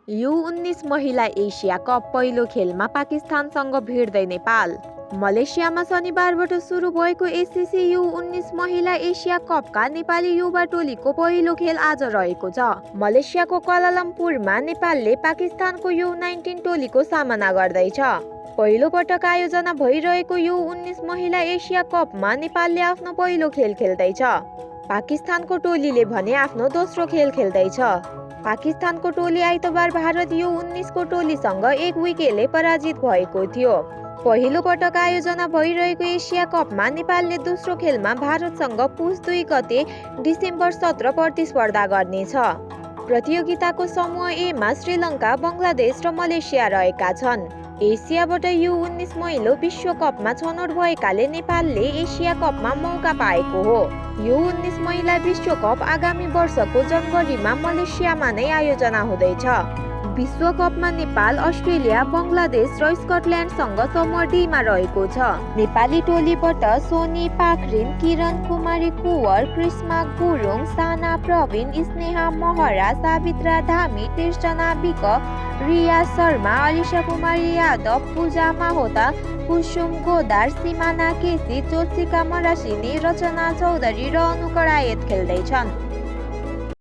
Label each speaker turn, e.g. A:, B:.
A: U19 महिला Asia cup पहिलो खेलमा पाकिस्तानसँग भिड्दै नेपाल। मलेसियामा शनिबारबाट सुरु भएको एससीसी U19 महिला एसिया कपका नेपाली युवा टोलीको पहिलो खेल आज रहेको छ। मलेसियाको क्वालालम्पुरमा नेपालले पाकिस्तानको U19 टोलीको सामना गर्दैछ। पहिलो पटक आयोजना भइरहेको U19 महिला एसिया कपमा नेपालले आफ्नो पहिलो खेल खेल्दैछ। पाकिस्तानको टोलीले भने आफ्नो दोस्रो खेल खेल्दैछ। पाकिस्तानको टोली आइतबार भारत U19 को टोलीसँग 1 विकेटले पराजित भएको थियो। पहिलो पटक आयोजना भइरहेको एसिया कपमा नेपालले दोस्रो खेलमा भारतसँग पुस 2 गते डिसेम्बर 17 प्रतिस्पर्धा गर्नेछ। प्रतियोगिताको समूह ए मा श्रीलङ्का, बङ्गलादेश र मलेसिया रहेका छन्। एसियाबाट U19 महिला विश्वकपमा छनौट भएकाले नेपालले एसिया कपमा मौका पाएको हो। U19 महिला विश्वकप आगामी वर्षको जनवरीमा मलेसियामा नै आयोजना हुँदैछ। विश्वकपमा नेपाल, अस्ट्रेलिया, बङ्गलादेश र स्कटल्यान्डसँग समूह डी मा रहेको छ। नेपाली टोलीबाट सोनी पाखरिन, किरण कुमारी कुवर, कृष्मा गुरुङ, साना प्रवीण, स्नेहा महरा, सावित्रा धामी, तृष्णा विक, रिया शर्मा, अलिशा कुमारी यादव, पूजा माहोता, कुसुम गोदार, सिमाना केसी, ज्योतिका मरासिनी, रचना चौधरी र अनु करायत खेल्दैछन्।